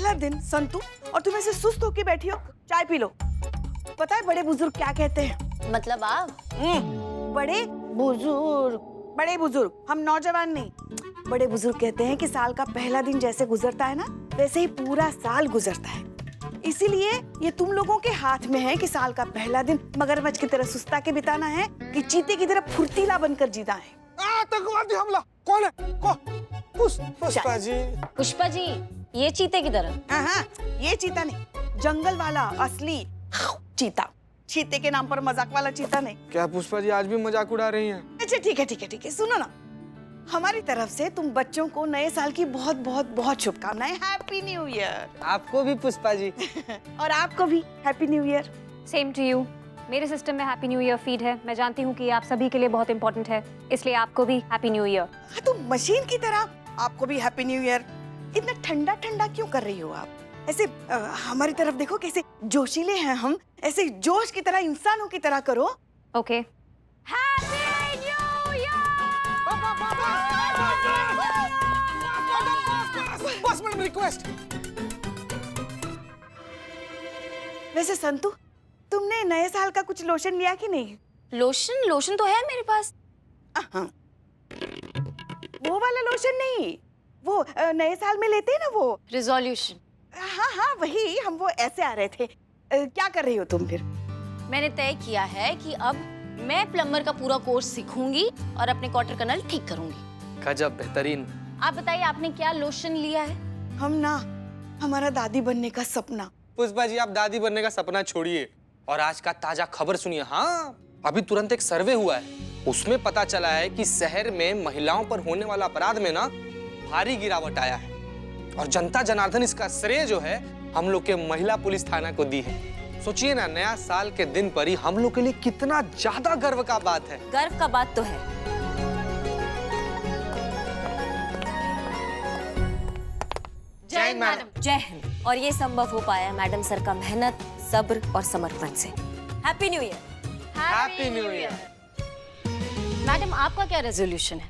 पहला दिन संतू, और तुम ऐसे सुस्त होके बैठी हो। चाय पी लो। पता है बड़े बुजुर्ग क्या कहते हैं? मतलब आप? बड़े बुजुर्ग, हम नौजवान नहीं। बड़े बुजुर्ग कहते हैं कि साल का पहला दिन जैसे गुजरता है ना, वैसे ही पूरा साल गुजरता है। इसीलिए ये तुम लोगों के हाथ में है कि साल का पहला दिन मगरमच्छ की तरह सुस्ता के बिताना है कि चीते की तरह फुर्तीला बनकर जीना है। आतंकवादी हमला! कौन है? पुष्पा जी। पुष्पा जी, ये चीते की तरह? हाँ, ये चीता नहीं, जंगल वाला असली चीता। चीते के नाम पर मजाक वाला चीता नहीं। क्या पुष्पा जी आज भी मजाक उड़ा रही हैं? अच्छा ठीक है, सुनो ना, हमारी तरफ से तुम बच्चों को नए साल की बहुत बहुत बहुत शुभकामनाएं। Happy new year. आपको भी पुष्पा जी। और आपको भी happy new year. Same to you. मेरे सिस्टम में हैप्पी न्यू ईयर फीड है। मैं जानती हूँ कि आप सभी के लिए बहुत इंपॉर्टेंट है, इसलिए आपको भी हैप्पी न्यू ईयर। हाँ, तो मशीन की तरह आपको भी हैप्पी न्यू ईयर। इतना ठंडा ठंडा क्यों कर रही हो आप? ऐसे हमारी तरफ देखो, कैसे जोशीले हैं हम। ऐसे जोश की तरह, इंसानों की तरह करो। ओके। बस मैडम, रिक्वेस्ट। वैसे संतू, तुमने नए साल का कुछ लोशन लिया कि नहीं? लोशन तो है मेरे पास। वो वाला लोशन नहीं, वो नए साल में लेते हैं ना वो। रिजोल्यूशन। हाँ, वही। हम वो ऐसे आ रहे थे। क्या कर रही हो तुम फिर? मैंने तय किया है कि अब मैं प्लम्बर का पूरा कोर्स सीखूंगी और अपने क्वार्टर कनल ठीक करूंगी। गजब, बेहतरीन। आप बताइए, आपने क्या लोशन लिया है? हम ना, हमारा दादी बनने का सपना। पुष्पा जी, आप दादी बनने का सपना छोड़िए और आज का ताजा खबर सुनिए। हाँ, अभी तुरंत एक सर्वे हुआ है, उसमें पता चला है कि शहर में महिलाओं पर होने वाला अपराध में ना भारी गिरावट आया है। और जनता जनार्दन इसका श्रेय जो है हम लोग के महिला पुलिस थाना को दी है। सोचिए ना, नया साल के दिन पर ही हम लोग के लिए कितना ज्यादा गर्व का बात है। गर्व का बात तो है। जय हिंद मैडम। जय हिंद। और ये संभव हो पाया मैडम सर का मेहनत, सब्र और समर्पण से। Happy new year. Happy new year. Madam, आपका क्या रेजोल्यूशन है?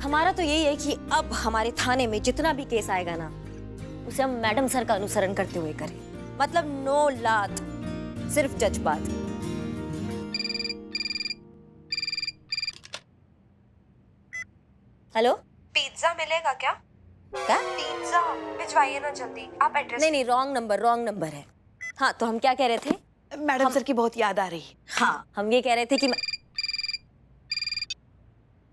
हमारा तो यही है कि अब हमारे थाने में जितना भी केस आएगा ना, उसे हम मैडम सर का अनुसरण करते हुए करें। मतलब नो लात, सिर्फ जज्बात। हेलो, पिज्जा मिलेगा क्या? पिज्जा भिजवाइए ना जल्दी। आप एड्रेस नहीं, रॉन्ग नंबर है। हाँ, तो हम क्या कह रहे थे? मैडम सर की बहुत याद आ रही है। हाँ, हम ये कह रहे थे कि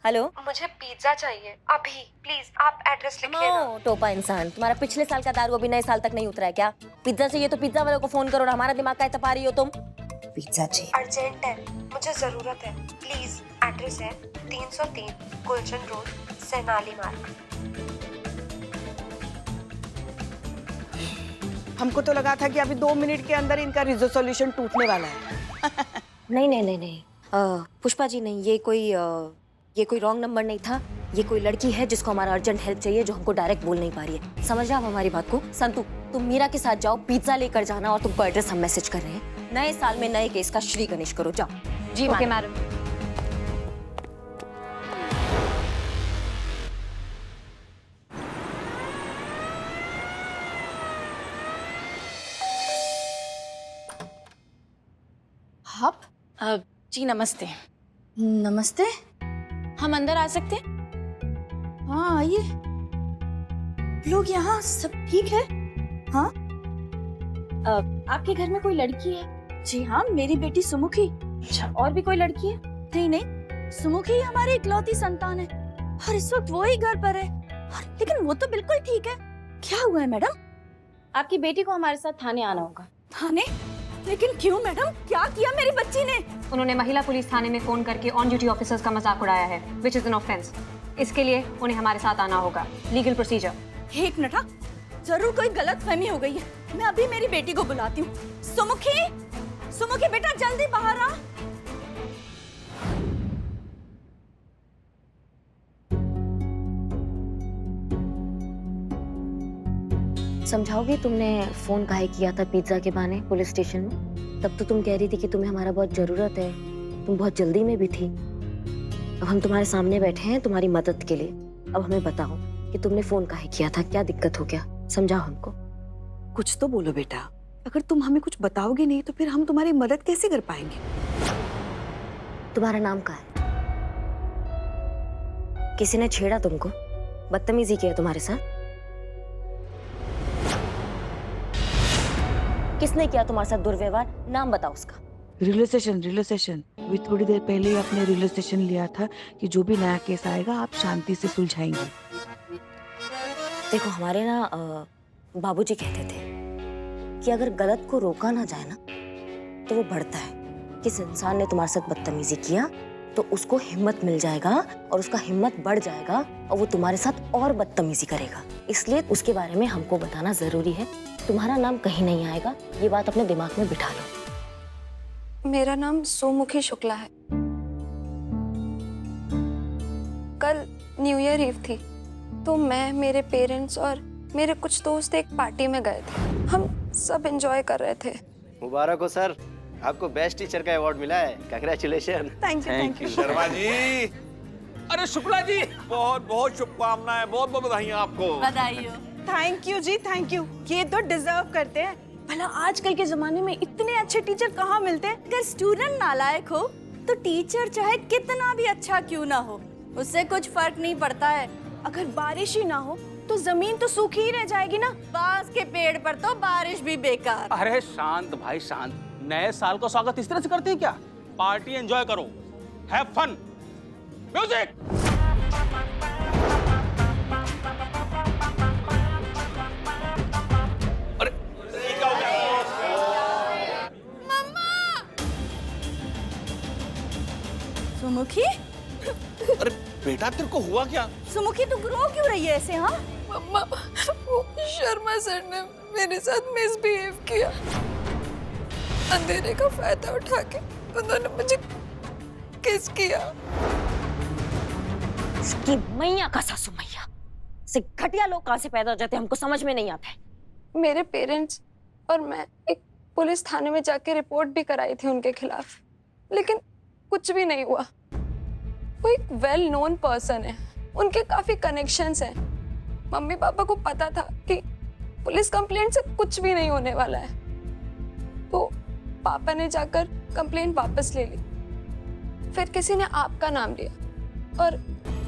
हेलो, मुझे पिज्जा चाहिए अभी, प्लीज आप एड्रेस लिखिए ना। टोपा इंसान, तुम्हारा पिछले साल का दारू अभी नए साल तक नहीं उतरा है क्या? पिज्जा चाहिए तो पिज्जा वालों को फोन करो, और हमारा दिमाग का तपा रही हो तुम। पिज्जा चाहिए, अर्जेंट है, मुझे जरूरत है, प्लीज। एड्रेस है 303 गुलशन रोड, सेनाली मार्ग। हमको तो लगा था कि अभी 2 मिनट के अंदर इनका रिजोल्यूशन टूटने वाला है। नहीं। पुष्पा जी नहीं, ये कोई रॉन्ग नंबर नहीं था। ये कोई लड़की है जिसको हमारा अर्जेंट हेल्प चाहिए, जो हमको डायरेक्ट बोल नहीं पा रही है। समझ रहे आप हमारी बात को? संतू, तुम मीरा के साथ जाओ, पिज्जा लेकर जाना, और तुमको एड्रेस हम मैसेज कर रहे हैं। नए साल में नए केस का श्री गणेश करो, जाओ। जी ओके मैडम। आप? जी नमस्ते। नमस्ते। हम अंदर आ सकते हैं? हाँ आइए। लोग यहाँ सब ठीक है? हाँ, आपके घर में कोई लड़की है? जी हाँ, मेरी बेटी सुमुखी। अच्छा, और भी कोई लड़की है? नहीं, सुमुखी हमारी इकलौती संतान है और इस वक्त वो ही घर पर है। लेकिन वो तो बिल्कुल ठीक है। क्या हुआ है मैडम? आपकी बेटी को हमारे साथ थाने आना होगा। थाने? लेकिन क्यों मैडम? क्या किया मेरी बच्ची ने? उन्होंने महिला पुलिस थाने में फोन करके ऑन ड्यूटी ऑफिसर्स का मजाक उड़ाया है, विच इज एन ऑफेंस। इसके लिए उन्हें हमारे साथ आना होगा। Legal procedure. एक मिनट, हाँ, जरूर कोई गलतफहमी हो गई है। मैं अभी मेरी बेटी को बुलाती हूँ। सुमुखी बेटा, जल्दी बाहर आ। समझाओगी, तुमने फोन काहे किया था पिज्जा के बहाने पुलिस स्टेशन में? तब तो तुम कह रही थी कि तुम्हें हमारा बहुत जरूरत है, तुम बहुत जल्दी में भी थी। अब हम तुम्हारे सामने बैठे हैं तुम्हारी मदद के लिए। अब हमें बताओ कि तुमने फोन काहे किया था, क्या दिक्कत हो गया, समझाओ हमको। कुछ तो बोलो बेटा, अगर तुम हमें कुछ बताओगे नहीं तो फिर हम तुम्हारी मदद कैसे कर पाएंगे? तुम्हारा नाम क्या है? किसी ने छेड़ा तुमको, बदतमीजी किया तुम्हारे साथ? किसने किया तुम्हारे साथ दुर्व्यवहार? नाम बताओ उसका। रिलेशन अभी थोड़ी देर पहले ही आपने रिलेशन लिया था कि जो भी नया केस आएगा आप शांति से सुलझाएंगे। देखो हमारे ना बाबूजी कहते थे कि अगर गलत को रोका ना जाए ना तो वो बढ़ता है। किस इंसान ने तुम्हारे साथ बदतमीजी किया तो उसको हिम्मत मिल जाएगा और उसका हिम्मत बढ़ जाएगा और वो तुम्हारे साथ और बदतमीजी करेगा। इसलिए उसके बारे में हमको बताना जरूरी है। तुम्हारा नाम कहीं नहीं आएगा, ये बात अपने दिमाग में बिठा लो। मेरा नाम सुमुखी शुक्ला है। कल न्यू ईयर ईव थी तो मैं, मेरे पेरेंट्स और मेरे कुछ दोस्त एक पार्टी में गए थे। हम सब एंजॉय कर रहे थे। मुबारक हो सर, आपको बेस्ट टीचर का अवार्ड मिला है। Congratulation. Thank you. Sharma ji, अरे शुक्ला जी, बहुत बहुत शुभकामनाएं, बहुत बहुत बधाइयां आपको। बधाई हो। थैंक यू जी, थैंक यू। ये तो डिजर्व करते हैं। भला आजकल के जमाने में इतने अच्छे टीचर कहाँ मिलते हैं? अगर स्टूडेंट नालायक हो तो टीचर चाहे कितना भी अच्छा क्यों ना हो, उससे कुछ फर्क नहीं पड़ता है। अगर बारिश ही ना हो तो जमीन तो सूखी ही रह जाएगी ना। बांस के पेड़ पर तो बारिश भी बेकार। अरे शांत भाई शांत, नए साल का स्वागत इस तरह से करते हैं क्या? पार्टी एंजॉय करो, हैव फन, म्यूजिक। अरे ये क्या हो गया? सुमुखी, अरे बेटा तेरे को हुआ क्या? सुमुखी तू रो क्यों रही है ऐसे? हाँ मम्मा, वो शर्मा सर ने मेरे साथ मिसबिहेव किया। अंधेरे का फायदा उठा के उन्होंने मुझे किस किया। इसकी मैया का सासू मैया से घटिया लोग कहाँ से पैदा हो जाते हैं, हमको समझ में नहीं आता है। मेरे पेरेंट्स और मैं एक पुलिस थाने में जाके रिपोर्ट भी कराई थी उनके खिलाफ, लेकिन कुछ भी नहीं हुआ। वो एक वेल नोन पर्सन है, उनके काफी कनेक्शंस हैं। मम्मी पापा को पता था कि पुलिस कंप्लेंट से कुछ भी नहीं होने वाला है, तो पापा ने जाकर कंप्लेंट वापस ले ली। फिर किसी ने आपका नाम लिया और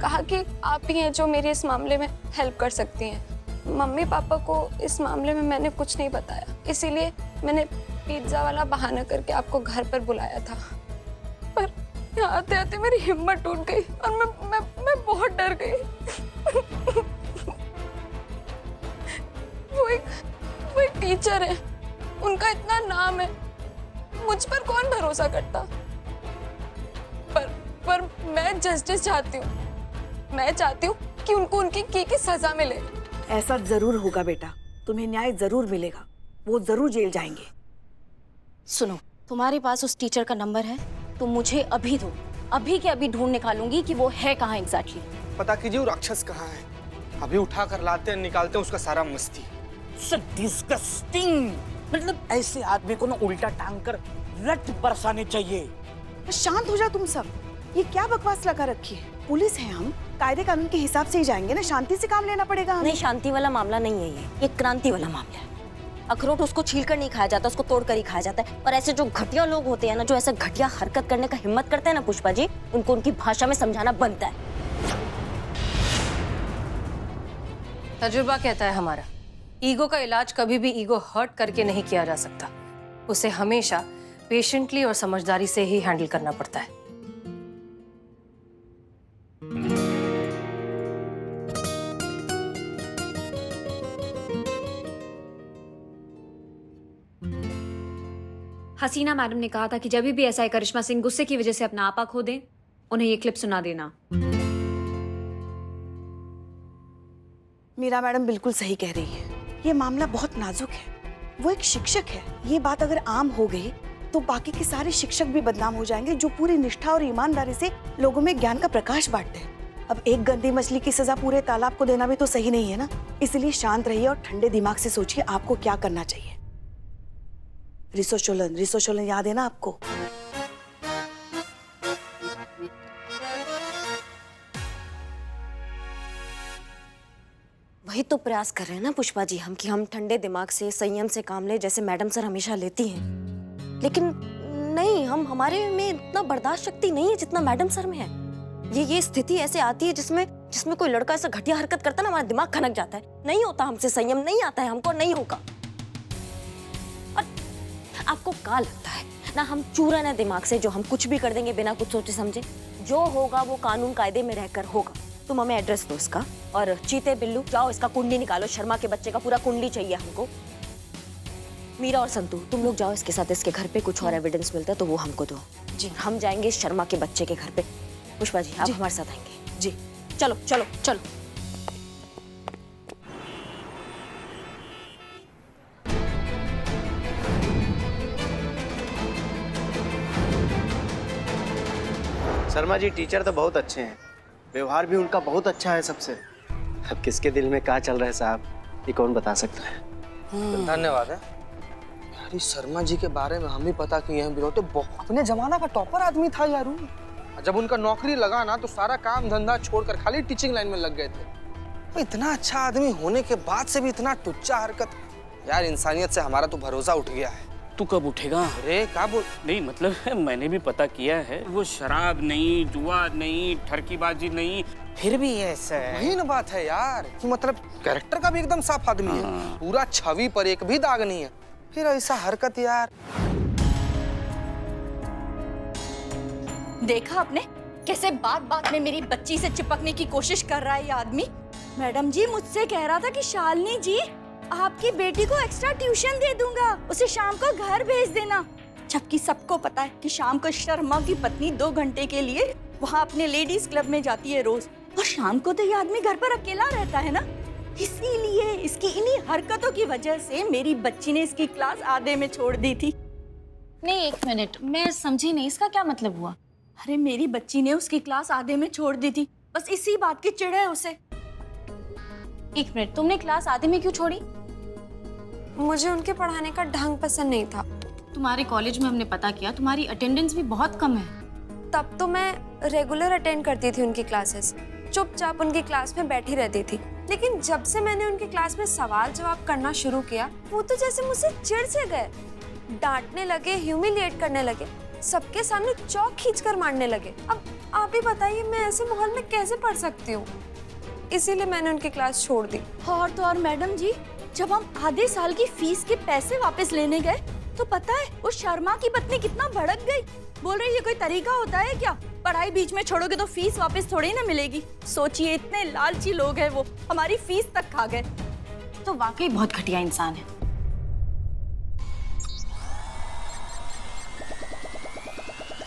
कहा कि आप ही हैं जो मेरी इस मामले में हेल्प कर सकती हैं। मम्मी पापा को इस मामले में मैंने कुछ नहीं बताया, इसीलिए मैंने पिज्जा वाला बहाना करके आपको घर पर बुलाया था। पर यहाँ आते आते मेरी हिम्मत टूट गई और मैं बहुत डर गई। वो एक टीचर है, उनका इतना नाम है, मुझ पर कौन भरोसा करता? पर मैं जस्टिस चाहती हूँ। मैं चाहती हूँ कि उनको उनकी की सजा मिले। ऐसा जरूर होगा बेटा, तुम्हें न्याय जरूर मिलेगा, वो जरूर जेल जाएंगे। सुनो, तुम्हारे पास उस टीचर का नंबर है तो मुझे अभी दो, अभी के अभी ढूंढ निकालूंगी कि वो है कहाँ एग्जैक्टली। पता कीजिए वो राक्षस कहाँ है, अभी उठा कर लाते हैं, निकालते हैं उसका सारा मस्ती। So disgusting. मतलब ऐसे आदमी को ना उल्टा टांग कर रट बरसाने चाहिए। शांत हो जाओ तुम सब, ये क्या बकवास लगा रखी है? पुलिस है हम, कायदे कानून के हिसाब से ही जाएंगे ना, शांति से काम लेना पड़ेगा हमें। नहीं, शांति वाला मामला नहीं है ये क्रांति वाला मामला है। अखरोट उसको छीलकर नहीं खाया जाता, उसको तोड़कर ही खाया जाता है। और ऐसे जो घटिया लोग होते हैं ना, जो ऐसा घटिया हरकत करने का हिम्मत करते हैं ना पुष्पा जी, उनको उनकी भाषा में समझाना बनता है। तजुर्बा कहता है हमारा, ईगो का इलाज कभी भी ईगो हर्ट करके नहीं किया जा सकता, उसे हमेशा पेशेंटली और समझदारी से ही हैंडल करना पड़ता है। हसीना मैडम ने कहा था कि जब भी ऐसा करिश्मा सिंह गुस्से की वजह से अपना आपा खो दें, उन्हें ये क्लिप सुना देना। मीरा मैडम बिल्कुल सही कह रही है, ये मामला बहुत नाजुक है। वो एक शिक्षक है, ये बात अगर आम हो गई तो बाकी के सारे शिक्षक भी बदनाम हो जाएंगे जो पूरी निष्ठा और ईमानदारी से लोगों में ज्ञान का प्रकाश बांटते हैं। अब एक गंदी मछली की सजा पूरे तालाब को देना भी तो सही नहीं है ना। इसलिए शांत रहिए और ठंडे दिमाग से सोचिए आपको क्या करना चाहिए। रिसोचोलन याद है ना आपको? तो प्रयास कर रहे हैं ना पुष्पा जी हम कि हम ठंडे दिमाग से संयम से काम ले जैसे मैडम सर हमेशा लेती हैं, लेकिन नहीं, हमारे में इतना बर्दाश्त शक्ति नहीं है जितना मैडम सर में है। ये स्थिति ऐसे आती है जिसमें कोई लड़का ऐसा घटिया हरकत करता है ना, हमारा दिमाग खनक जाता है। नहीं होता हमसे संयम, नहीं आता है हमको, नहीं होगा। और आपको क्या लगता है ना, हम चूरन है दिमाग से जो हम कुछ भी कर देंगे बिना कुछ सोचे समझे? जो होगा वो कानून कायदे में रहकर होगा। तुम हमें एड्रेस दो इसका, और चीते बिल्लू जाओ इसका कुंडली निकालो, शर्मा के बच्चे का पूरा कुंडली चाहिए हमको। मीरा और संतू तुम लोग जाओ इसके साथ, इसके घर पे कुछ और एविडेंस मिलता है तो वो हमको दो जी। हम जाएंगे शर्मा के बच्चे के घर पे। पुष्पा जी आप हमारे साथ आएंगे जी। चलो चलो चलो। शर्मा जी टीचर तो बहुत अच्छे हैं, व्यवहार भी उनका बहुत अच्छा है सबसे। अब किसके दिल में क्या चल रहा है साहब, ये कौन बता सकता है। धन्यवाद है यार, इस शर्मा जी के बारे में हम ही पता किए हैं बिरोटे, अपने जमाना का टॉपर आदमी था यार। जब उनका नौकरी लगा ना तो सारा काम धंधा छोड़कर खाली टीचिंग लाइन में लग गए थे। तो इतना अच्छा आदमी होने के बाद से भी इतना टुच्चा हरकत, यार इंसानियत से हमारा तो भरोसा उठ गया है। तू कब उठेगा? अरे क्या बोल, नहीं मतलब मैंने भी पता किया है, वो शराब नहीं, जुआ नहीं, ठरकीबाजी नहीं, फिर भी ऐसा है। वही ना बात है यार कि मतलब कैरेक्टर का भी एकदम साफ आदमी है, पूरा छवि पर एक भी दाग नहीं है, फिर ऐसा हरकत यार। देखा आपने कैसे बात बात में मेरी बच्ची से चिपकने की कोशिश कर रहा है ये आदमी। मैडम जी मुझसे कह रहा था कि शालिनी जी आपकी बेटी को एक्स्ट्रा ट्यूशन दे दूंगा, उसे शाम को घर भेज देना। जबकि सबको पता है कि शाम को शर्मा की पत्नी 2 घंटे के लिए वहाँ अपने लेडीज क्लब में जाती है रोज, और शाम को तो ये आदमी घर पर अकेला रहता है ना। इसीलिए इसकी इन्हीं हरकतों की वजह से मेरी बच्ची ने इसकी क्लास आधे में छोड़ दी थी। नहीं, 1 मिनट, मैं समझी नहीं, इसका क्या मतलब हुआ? अरे मेरी बच्ची ने उसकी क्लास आधे में छोड़ दी थी, बस इसी बात की चिढ़ है उसे। 1 मिनट, तुमने क्लास आधे में क्यों छोड़ी? मुझे उनके पढ़ाने का ढंग पसंद नहीं था। तुम्हारे कॉलेज में हमने पता किया, तुम्हारी अटेंडेंस भी बहुत कम है। तब तो मैं रेगुलर अटेंड करती थी उनकी क्लासेस, चुपचाप उनकी क्लास में बैठी रहती थी। लेकिन जब से मैंने उनकी क्लास में सवाल जवाब करना शुरू किया, वो तो जैसे मुझसे चिढ़ से गए, डांटने लगे, ह्यूमिलिएट करने लगे, सबके सामने चौक खींचकर मारने लगे। अब आप ही बताइए मैं ऐसे माहौल में कैसे पढ़ सकती हूँ, इसीलिए मैंने उनकी क्लास छोड़ दी। और तो और मैडम जी, जब हम आधे साल की फीस के पैसे वापस लेने गए तो पता है वो शर्मा की पत्नी कितना भड़क गई। बोल रही ये कोई तरीका होता है क्या, पढ़ाई बीच में छोड़ोगे तो फीस वापस थोड़ी ना मिलेगी। सोचिए इतने लालची लोग हैं वो, हमारी फीस तक खा गए। तो वाकई बहुत घटिया इंसान है।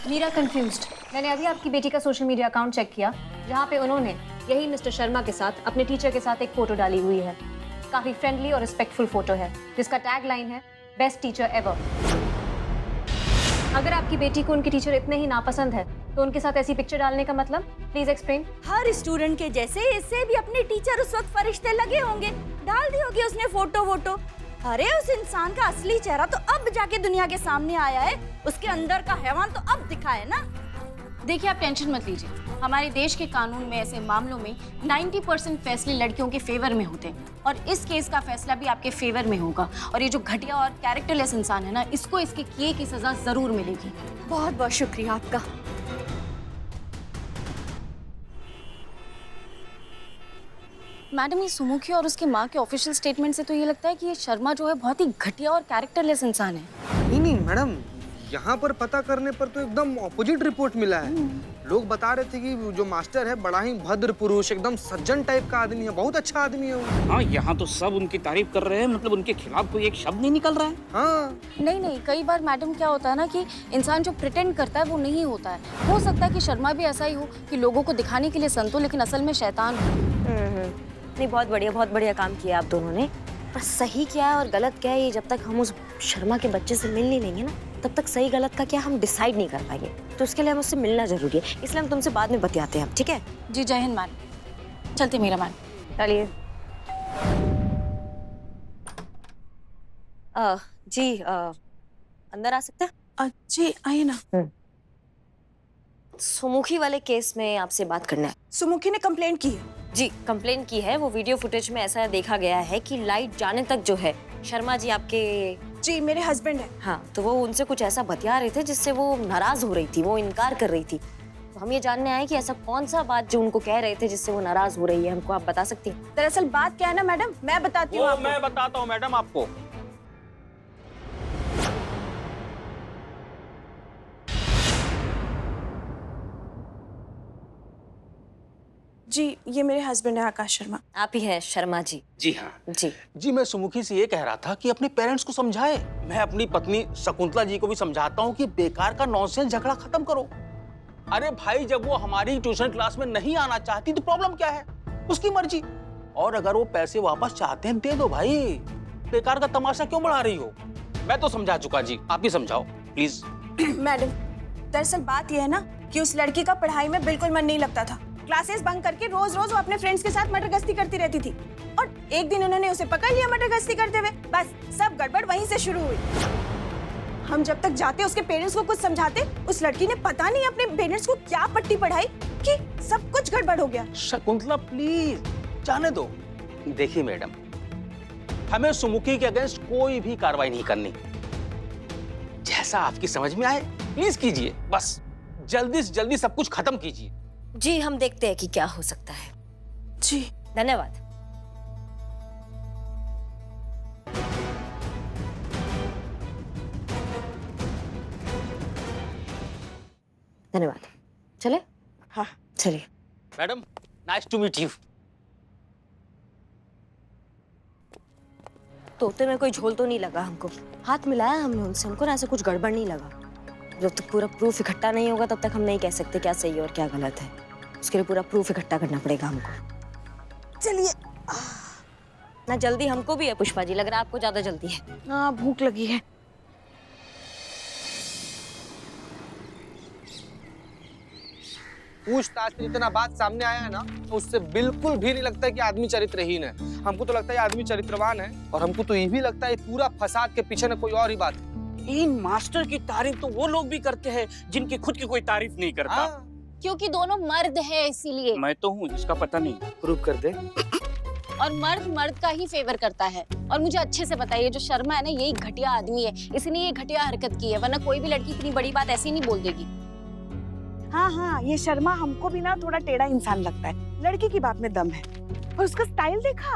मीरा कंफ्यूज्ड। मैंने अभी आपकी बेटी का सोशल मीडिया अकाउंट चेक किया, जहाँ पे उन्होंने यही मिस्टर शर्मा के साथ अपने टीचर के साथ एक फोटो डाली हुई है। काफी फ्रेंडली और रिस्पेक्टफुल फोटो है, जिसका टैग लाइन है बेस्ट टीचर एवर। अगर आपकी बेटी को उनकी टीचर इतने ही नापसंद है तो उनके साथ ऐसी पिक्चर डालने का मतलब, प्लीज एक्सप्लेन। हर स्टूडेंट के जैसे इससे भी अपने टीचर उस वक्त फरिश्ते लगे होंगे, डाल दी होगी उसने फोटो वोटो। अरे उस इंसान का असली चेहरा तो अब जाके दुनिया के सामने आया है, उसके अंदर का हैवान तो अब दिखा है ना। देखिए आप टेंशन मत लीजिए, हमारे देश के कानून में ऐसे मामलों में 90% फैसले लड़कियों के फेवर में होते हैं, और इस केस का फैसला भी आपके फेवर में होगा। और ये जो घटिया और कैरेक्टरलेस इंसान है ना, इसको इसके किए की सजा जरूर मिलेगी। बहुत बहुत शुक्रिया आपका। मैडम, ये सुमुखी और उसकी माँ के ऑफिशियल स्टेटमेंट से तो ये लगता है कि ये शर्मा जो है बहुत ही घटिया और कैरेक्टरलेस इंसान है। नहीं मैडम, यहाँ पर पता करने पर तो एकदम ऑपोजिट रिपोर्ट मिला है। लोग बता रहे थे कि जो मास्टर है बड़ा ही भद्र पुरुष, एकदम सज्जन टाइप का आदमी है, बहुत अच्छा आदमी है वो। हाँ, यहाँ तो सब उनकी तारीफ कर रहे हैं, मतलब उनके खिलाफ कोई एक शब्द नहीं निकल रहा है। हाँ नहीं, कई बार मैडम क्या होता है ना कि इंसान जो प्रिटेंड करता है वो नहीं होता है। हो सकता है कि शर्मा भी ऐसा ही हो कि लोगों को दिखाने के लिए संतो, लेकिन असल में शैतान हो। नहीं, बहुत बढ़िया काम किया आप दोनों ने। पर सही क्या है और गलत क्या है, ये जब तक हम उस शर्मा के बच्चे से मिल नहीं लेंगे ना, तब तक सही गलत का क्या हम डिसाइड नहीं कर पाएंगे। तो उसके लिए हम उससे मिलना जरूरी है, इसलिए हम तुमसे बाद में बतियाते हैं, ठीक है? जी, जय हिंद मैडम। चलते मेरा मैडम। चलिए। जी अंदर आ सकते हैं? जी आइए ना। सुमुखी वाले केस में आपसे बात करना है। सुमुखी ने कंप्लेंट की है। जी कंप्लेन की है। वो वीडियो फुटेज में ऐसा देखा गया है कि लाइट जाने तक जो है शर्मा जी आपके जी मेरे हस्बैंड है। हाँ, तो वो उनसे कुछ ऐसा बतिया रहे थे जिससे वो नाराज हो रही थी, वो इनकार कर रही थी। तो हम ये जानने आए कि ऐसा कौन सा बात जो उनको कह रहे थे जिससे वो नाराज हो रही है, हमको आप बता सकती हैं? दरअसल बात क्या है ना मैडम, मैं बताती हूँ वो आपको। मैं बताता हूँ मैडम आपको। जी ये मेरे हस्बैंड है आकाश शर्मा। आप ही हैं शर्मा जी? जी हाँ जी। जी, मैं सुमुखी से ये कह रहा था कि अपने पेरेंट्स को समझाए। मैं अपनी पत्नी शकुंतला जी को भी समझाता हूँ कि बेकार का नॉनसेंस झगड़ा खत्म करो। अरे भाई, जब वो हमारी ट्यूशन क्लास में नहीं आना चाहती तो प्रॉब्लम क्या है? उसकी मर्जी। और अगर वो पैसे वापस चाहते हैं दे दो भाई, बेकार का तमाशा क्यों बढ़ा रही हो? मैं तो समझा चुका जी, आप ही समझाओ प्लीज। मैडम दरअसल बात यह है ना कि उस लड़की का पढ़ाई में बिल्कुल मन नहीं लगता था। क्लासेस बंक करके रोज रोज वो अपने फ्रेंड्स के साथ मटर गश्ती करती रहती थी और एक दिन उन्होंने उसे पकड़ लिया मटर गश्ती करते हुए। बस सब गड़बड़ वहीं से शुरू हुई। हम जब तक जाते उसके पेरेंट्स को कुछ समझाते, उस लड़की ने पता नहीं अपने पेरेंट्स को क्या पट्टी पढ़ाई कि सब कुछ गड़बड़ हो गया। शकुंतला प्लीज जाने दो। देखिए मैडम, हमें सुमुखी के अगेंस्ट कोई भी कार्रवाई नहीं करनी। जैसा आपकी समझ में आए प्लीज कीजिए, बस जल्दी से जल्दी सब कुछ खत्म कीजिए। जी हम देखते हैं कि क्या हो सकता है। जी धन्यवाद। धन्यवाद। चले? हाँ चलिए। Madam nice to meet you. तोते में कोई झोल तो नहीं लगा हमको। हाथ मिलाया हमने उनसे, हमको ना ऐसा कुछ गड़बड़ नहीं लगा। जब तक पूरा प्रूफ इकट्ठा नहीं होगा तब तक हम नहीं कह सकते क्या सही है और क्या गलत है। उसके लिए पूरा प्रूफ इकट्ठा करना पड़ेगा हमको। चलिए। ना जल्दी हमको भी है पुष्पा जी, लग रहा है आपको ज्यादा जल्दी है। हाँ भूख लगी है। पूछताछ से जितना बात सामने आया है ना, तो उससे बिल्कुल भी नहीं लगता है कि आदमी चरित्रहीन है। हमको तो लगता है आदमी चरित्रवान है, और हमको तो ये भी लगता है पूरा फसाद के पीछे ना कोई और ही बात है। इन मास्टर की तारीफ तो वो लोग भी करते हैं जिनकी खुद की कोई तारीफ नहीं करता। हाँ। क्योंकि दोनों मर्द है इसीलिए। मैं तो हूँ, जिसका पता नहीं। प्रूव कर दे। और मर्द मर्द का ही फेवर करता है। और मुझे अच्छे से पता है ये जो शर्मा है ना, यही घटिया आदमी है, इसने ये घटिया हरकत की है, वरना कोई भी लड़की इतनी बड़ी बात ऐसी नहीं बोल देगी। हाँ हाँ ये शर्मा हमको भी ना थोड़ा टेढ़ा इंसान लगता है। लड़की की बात में दम है। और उसका स्टाइल देखा,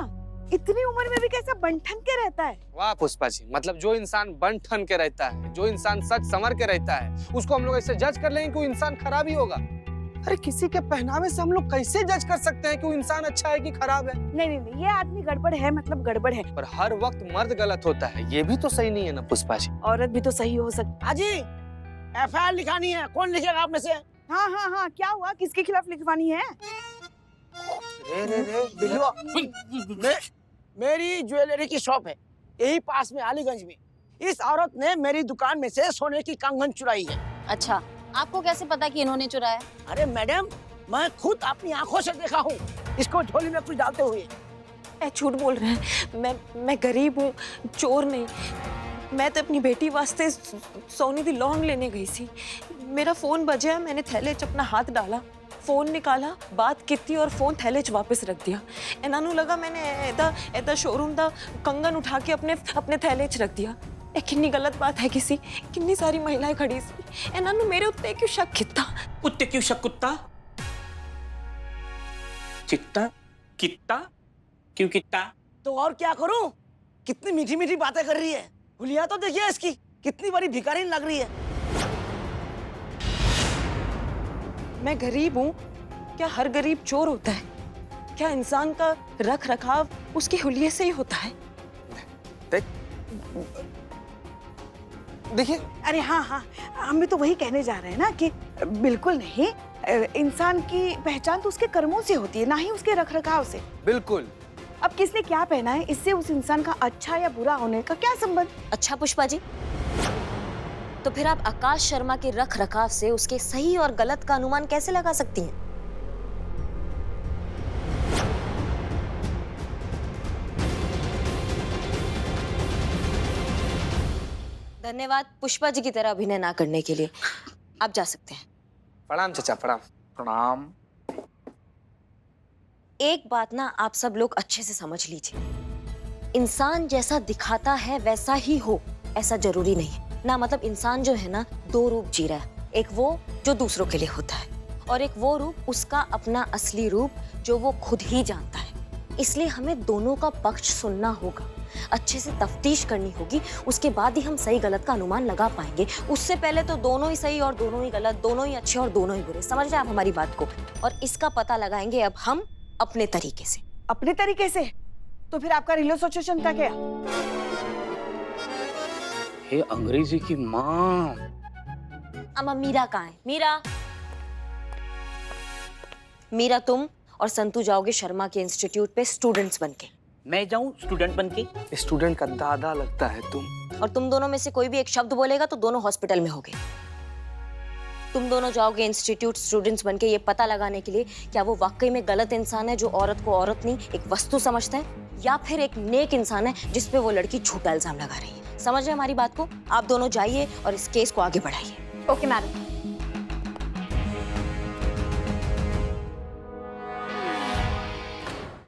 इतनी उम्र में भी कैसा बन-ठन के रहता है। वाह पुष्पा जी, मतलब जो इंसान बन ठन के रहता है, जो इंसान सच संवर के रहता है, उसको हम लोग ऐसे जज कर लेंगे कि वो इंसान खराब ही होगा। अरे किसी के पहनावे से हम लोग कैसे जज कर सकते हैं कि वो इंसान अच्छा है कि खराब है? नहीं नहीं नहीं, ये आदमी गड़बड़ है मतलब गड़बड़ है। पर हर वक्त मर्द गलत होता है, ये भी तो सही नहीं है ना पुष्पा जी। औरत भी तो सही हो सकती। हाजी एफआईआर लिखानी है, कौन लिखेगा आप में से? हाँ हाँ हाँ क्या हुआ, किसके खिलाफ लिखवानी है? मेरी ज्वेलरी की शॉप है यही पास में अलीगंज में। इस औरत ने मेरी दुकान में से सोने की कंगन चुराई है। अच्छा, आपको कैसे पता कि इन्होंने चुराया? अरे मैडम, मैं खुद अपनी आंखों से देखा हूँ इसको झोली में कुछ डालते हुए। झूठ बोल रहे हैं, मैं गरीब हूँ, चोर नहीं। मैं तो अपनी बेटी वास्ते सोने दी लौंग लेने गई थी। मेरा फोन बजा, मैंने थैले च अपना हाथ डाला, फोन निकाला, बात की और फोन थैले च वापस रख दिया। इन्होंने लगा मैंने ऐदा शोरूम दा कंगन उठा के अपने थैले च रख दिया। ए कितनी गलत बात है, कितनी सारी महिलाएं खड़ी सी, इन्होंने मेरे उत्ते क्यों शक किता? उत्ते क्यों शक कुत्ता? चित्ता कित्ता क्यों कित्ता? तो और क्या करूं? कितनी मीठी मीठी बातें कर रही है। हुलिया तो देखिए इसकी, कितनी बड़ी भिखारी लग रही है। मैं गरीब हूँ, क्या हर गरीब चोर होता है? क्या इंसान का रख रखाव उसके हुलिये से ही होता है? देखिए, अरे हाँ हाँ, हम भी तो वही कहने जा रहे हैं ना कि बिल्कुल नहीं, इंसान की पहचान तो उसके कर्मों से होती है, ना ही उसके रखरखाव से। बिल्कुल। अब किसने क्या पहना है, इससे उस इंसान का अच्छा या बुरा होने का क्या संबंध? अच्छा पुष्पा जी, तो फिर आप आकाश शर्मा के रख रखाव से उसके सही और गलत का अनुमान कैसे लगा सकती हैं? धन्यवाद पुष्पा जी की तरह अभिनय ना करने के लिए। आप जा सकते हैं। प्रणाम चाचा, प्रणाम। प्रणाम। एक बात ना आप सब लोग अच्छे से समझ लीजिए, इंसान जैसा दिखाता है वैसा ही हो ऐसा जरूरी नहीं है ना। मतलब इंसान जो है ना, दो रूप जी रहा है, एक वो जो दूसरों के लिए होता है और एक वो रूप उसका अपना असली रूप जो वो खुद ही जानता है। इसलिए हमें दोनों का पक्ष सुनना होगा, अच्छे से तफ्तीश करनी होगी, उसके बाद ही हम सही गलत का अनुमान लगा पाएंगे। उससे पहले तो दोनों ही सही और दोनों ही गलत, दोनों ही अच्छे और दोनों ही बुरे। समझ रहे हैं आप हमारी बात को? और इसका पता लगाएंगे अब हम अपने तरीके से। अपने तरीके से? तो फिर आपका रिलेशनशिप का क्या? हे अंग्रेजी की माँ। अम्मा मीरा कहाँ है? मीरा, मीरा तुम और संतू जाओगे शर्मा के इंस्टीट्यूट पे स्टूडेंट्स बनके। मैं जाऊं स्टूडेंट बनके? स्टूडेंट का दादा लगता है तुम। और तुम दोनों में से कोई भी एक शब्द बोलेगा तो दोनों हॉस्पिटल में होगे। तुम दोनों जाओगे इंस्टीट्यूट स्टूडेंट्स बनके ये पता लगाने के लिए क्या वो वाकई में गलत इंसान है जो औरत को औरत नहीं एक वस्तु समझता है, या फिर एक नेक इंसान है जिसपे वो लड़की झूठा इल्जाम लगा रही है। समझ रहे हमारी बात को? आप दोनों जाइए और इस केस को आगे बढ़ाइए। Okay madam.